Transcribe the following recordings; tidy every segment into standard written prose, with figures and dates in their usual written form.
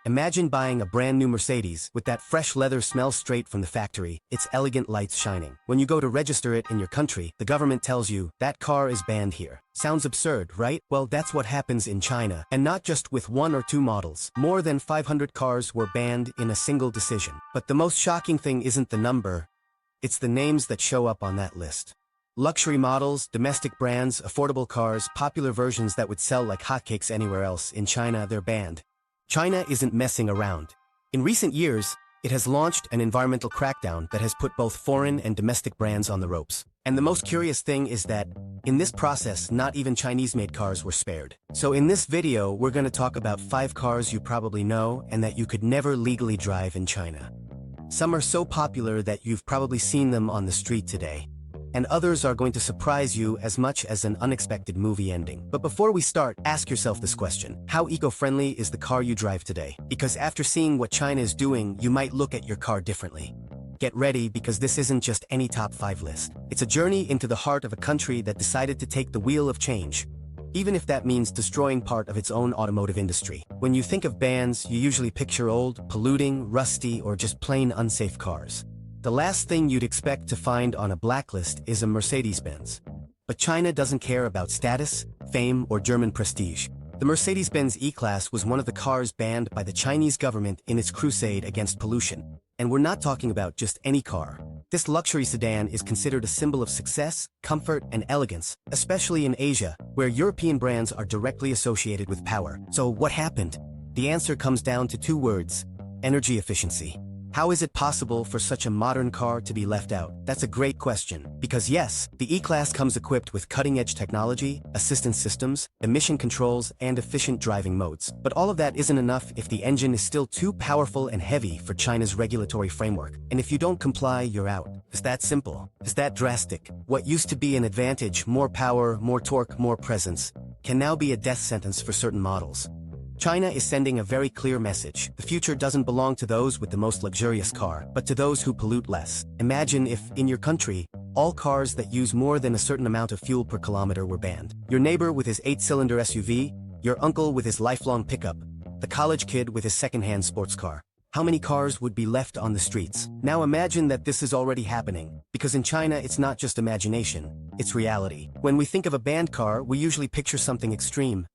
Imagine buying a brand new Mercedes with that fresh leather smell straight from the factory, its elegant lights shining. When you go to register it in your country, the government tells you, that car is banned here. Sounds absurd, right? Well, that's what happens in China, and not just with 1 or 2 models. More than 500 cars were banned in a single decision. But the most shocking thing isn't the number, it's the names that show up on that list. Luxury models, domestic brands, affordable cars, popular versions that would sell like hotcakes anywhere else. In China, they're banned. China isn't messing around. In recent years, it has launched an environmental crackdown that has put both foreign and domestic brands on the ropes. And the most curious thing is that, in this process, not even Chinese-made cars were spared. So in this video, we're going to talk about 5 cars you probably know and that you could never legally drive in China. Some are so popular that you've probably seen them on the street today. And others are going to surprise you as much as an unexpected movie ending. But before we start, ask yourself this question. How eco-friendly is the car you drive today? Because after seeing what China is doing, you might look at your car differently. Get ready, because this isn't just any top 5 list. It's a journey into the heart of a country that decided to take the wheel of change, even if that means destroying part of its own automotive industry. When you think of bans, you usually picture old, polluting, rusty, or just plain unsafe cars. The last thing you'd expect to find on a blacklist is a Mercedes-Benz. But China doesn't care about status, fame, or German prestige. The Mercedes-Benz E-Class was one of the cars banned by the Chinese government in its crusade against pollution. And we're not talking about just any car. This luxury sedan is considered a symbol of success, comfort, and elegance, especially in Asia, where European brands are directly associated with power. So what happened? The answer comes down to 2 words: energy efficiency. How is it possible for such a modern car to be left out? That's a great question. Because yes, the E-Class comes equipped with cutting-edge technology, assistance systems, emission controls, and efficient driving modes. But all of that isn't enough if the engine is still too powerful and heavy for China's regulatory framework. And if you don't comply, you're out. It's that simple. It's that drastic. What used to be an advantage, more power, more torque, more presence, can now be a death sentence for certain models. China is sending a very clear message. The future doesn't belong to those with the most luxurious car, but to those who pollute less. Imagine if, in your country, all cars that use more than a certain amount of fuel per kilometer were banned. Your neighbor with his 8-cylinder SUV, your uncle with his lifelong pickup, the college kid with his second-hand sports car. How many cars would be left on the streets? Now imagine that this is already happening, because in China it's not just imagination, it's reality. When we think of a banned car, we usually picture something extreme.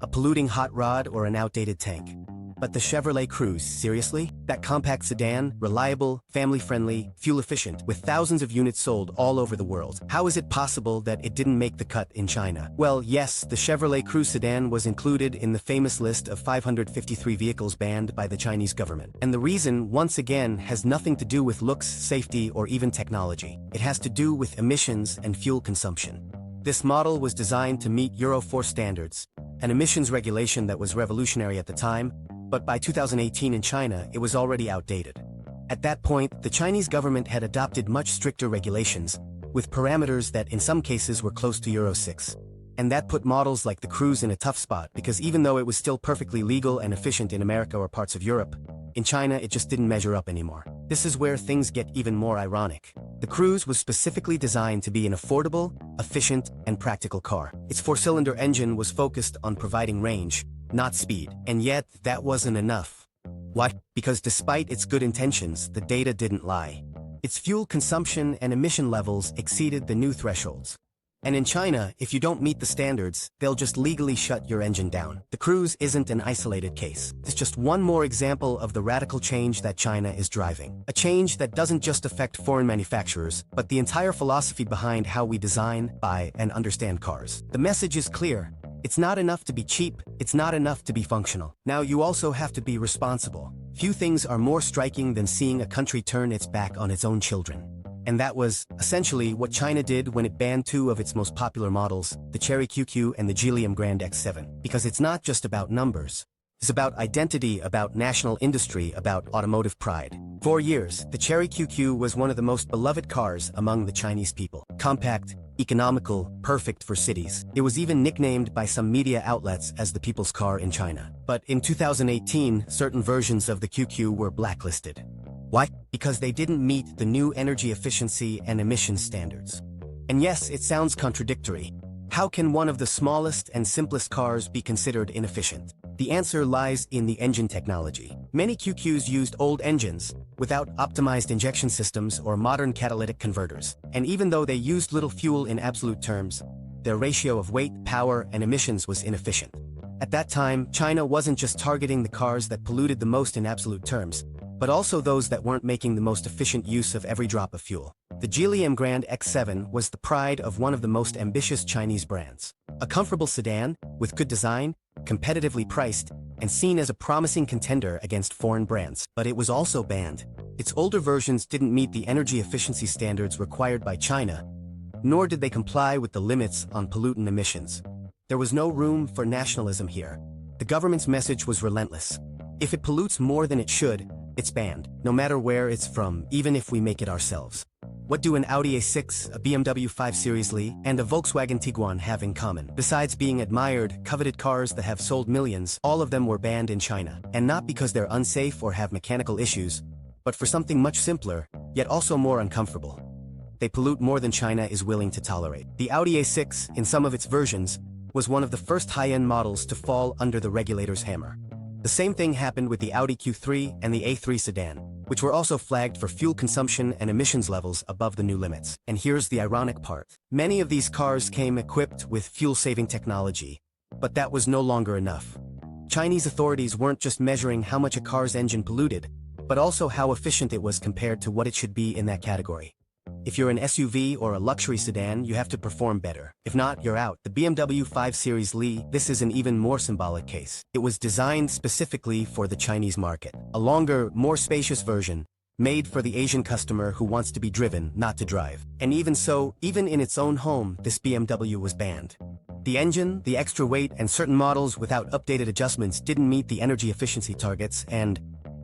A polluting hot rod or an outdated tank. But the Chevrolet Cruze, seriously? That compact sedan, reliable, family-friendly, fuel-efficient, with thousands of units sold all over the world. How is it possible that it didn't make the cut in China? Well, yes, the Chevrolet Cruze sedan was included in the famous list of 553 vehicles banned by the Chinese government. And the reason, once again, has nothing to do with looks, safety, or even technology. It has to do with emissions and fuel consumption. This model was designed to meet Euro 4 standards, an emissions regulation that was revolutionary at the time, but by 2018 in China, it was already outdated. At that point, the Chinese government had adopted much stricter regulations, with parameters that in some cases were close to Euro 6. And that put models like the Cruze in a tough spot, because even though it was still perfectly legal and efficient in America or parts of Europe, in China it just didn't measure up anymore. This is where things get even more ironic. The Cruze was specifically designed to be an affordable, efficient, and practical car. Its 4-cylinder engine was focused on providing range, not speed. And yet, that wasn't enough. Why? Because despite its good intentions, the data didn't lie. Its fuel consumption and emission levels exceeded the new thresholds. And in China, if you don't meet the standards, they'll just legally shut your engine down. The Cruze isn't an isolated case. It's just one more example of the radical change that China is driving. A change that doesn't just affect foreign manufacturers, but the entire philosophy behind how we design, buy, and understand cars. The message is clear. It's not enough to be cheap, it's not enough to be functional. Now you also have to be responsible. Few things are more striking than seeing a country turn its back on its own children. And that was, essentially, what China did when it banned 2 of its most popular models, the Chery QQ and the Geely Grand X7. Because it's not just about numbers. It's about identity, about national industry, about automotive pride. For years, the Chery QQ was one of the most beloved cars among the Chinese people. Compact, economical, perfect for cities. It was even nicknamed by some media outlets as the people's car in China. But in 2018, certain versions of the QQ were blacklisted. Why? Because they didn't meet the new energy efficiency and emission standards. And yes, it sounds contradictory. How can one of the smallest and simplest cars be considered inefficient? The answer lies in the engine technology. Many QQs used old engines, without optimized injection systems or modern catalytic converters. And even though they used little fuel in absolute terms, their ratio of weight, power, and emissions was inefficient. At that time, China wasn't just targeting the cars that polluted the most in absolute terms, but also those that weren't making the most efficient use of every drop of fuel. The Geely Emgrand X7 was the pride of one of the most ambitious Chinese brands. A comfortable sedan, with good design, competitively priced, and seen as a promising contender against foreign brands. But it was also banned. Its older versions didn't meet the energy efficiency standards required by China, nor did they comply with the limits on pollutant emissions. There was no room for nationalism here. The government's message was relentless. If it pollutes more than it should, it's banned, no matter where it's from, even if we make it ourselves. What do an Audi A6, a BMW 5 Series Li, and a Volkswagen Tiguan have in common? Besides being admired, coveted cars that have sold millions, all of them were banned in China. And not because they're unsafe or have mechanical issues, but for something much simpler, yet also more uncomfortable. They pollute more than China is willing to tolerate. The Audi A6, in some of its versions, was one of the first high-end models to fall under the regulator's hammer. The same thing happened with the Audi Q3 and the A3 sedan, which were also flagged for fuel consumption and emissions levels above the new limits. And here's the ironic part. Many of these cars came equipped with fuel-saving technology, but that was no longer enough. Chinese authorities weren't just measuring how much a car's engine polluted, but also how efficient it was compared to what it should be in that category. If you're an SUV or a luxury sedan, you have to perform better. If not, you're out. The BMW 5 Series Li, this is an even more symbolic case. It was designed specifically for the Chinese market. A longer, more spacious version, made for the Asian customer who wants to be driven, not to drive. And even so, even in its own home, this BMW was banned. The engine, the extra weight, and certain models without updated adjustments didn't meet the energy efficiency targets and,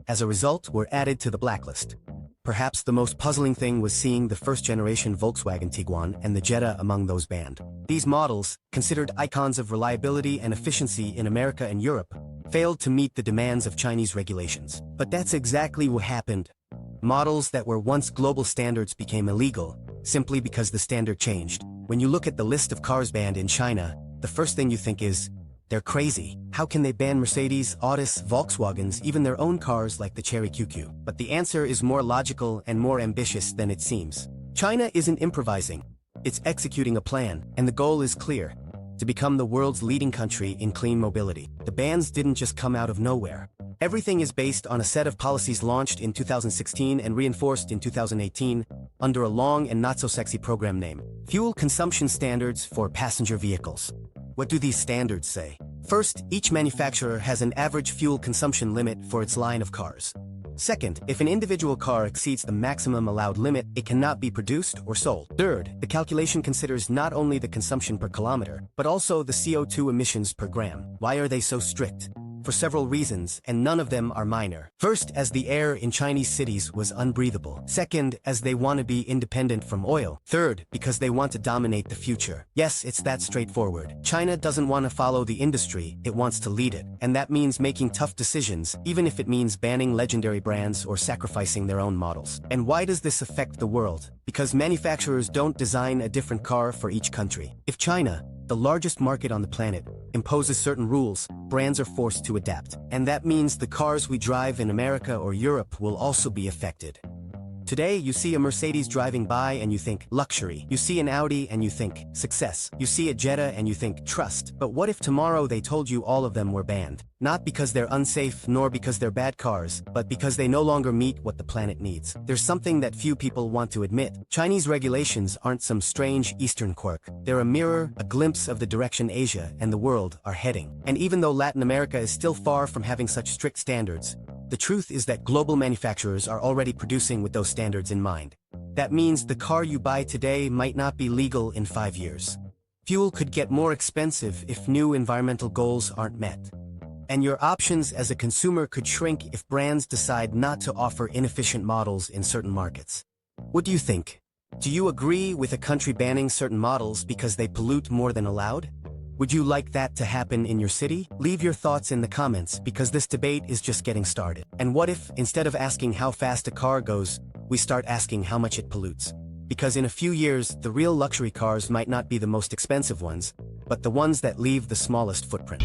as a result, were added to the blacklist. Perhaps the most puzzling thing was seeing the first-generation Volkswagen Tiguan and the Jetta among those banned. These models, considered icons of reliability and efficiency in America and Europe, failed to meet the demands of Chinese regulations. But that's exactly what happened. Models that were once global standards became illegal, simply because the standard changed. When you look at the list of cars banned in China, the first thing you think is, they're crazy. How can they ban Mercedes, Audis, Volkswagens, even their own cars like the Chery QQ? But the answer is more logical and more ambitious than it seems. China isn't improvising. It's executing a plan, and the goal is clear: to become the world's leading country in clean mobility. The bans didn't just come out of nowhere. Everything is based on a set of policies launched in 2016 and reinforced in 2018 under a long and not-so-sexy program name: Fuel Consumption Standards for Passenger Vehicles. What do these standards say? First, each manufacturer has an average fuel consumption limit for its line of cars. Second, if an individual car exceeds the maximum allowed limit, it cannot be produced or sold. Third, the calculation considers not only the consumption per kilometer, but also the CO2 emissions per gram. Why are they so strict? For several reasons, and none of them are minor. First, as the air in Chinese cities was unbreathable. Second, as they want to be independent from oil. Third, because they want to dominate the future. Yes, it's that straightforward. China doesn't want to follow the industry, it wants to lead it. And that means making tough decisions, even if it means banning legendary brands or sacrificing their own models. And why does this affect the world? Because manufacturers don't design a different car for each country. If China, the largest market on the planet, imposes certain rules, brands are forced to adapt. And that means the cars we drive in America or Europe will also be affected. Today, you see a Mercedes driving by and you think luxury. You see an Audi and you think success. You see a Jetta and you think trust. But what if tomorrow they told you all of them were banned? Not because they're unsafe nor because they're bad cars, but because they no longer meet what the planet needs. There's something that few people want to admit. Chinese regulations aren't some strange Eastern quirk. They're a mirror, a glimpse of the direction Asia and the world are heading. And even though Latin America is still far from having such strict standards, the truth is that global manufacturers are already producing with those standards in mind. That means the car you buy today might not be legal in 5 years. Fuel could get more expensive if new environmental goals aren't met. And your options as a consumer could shrink if brands decide not to offer inefficient models in certain markets. What do you think? Do you agree with a country banning certain models because they pollute more than allowed? Would you like that to happen in your city? Leave your thoughts in the comments because this debate is just getting started. And what if, instead of asking how fast a car goes, we start asking how much it pollutes? Because in a few years, the real luxury cars might not be the most expensive ones, but the ones that leave the smallest footprint.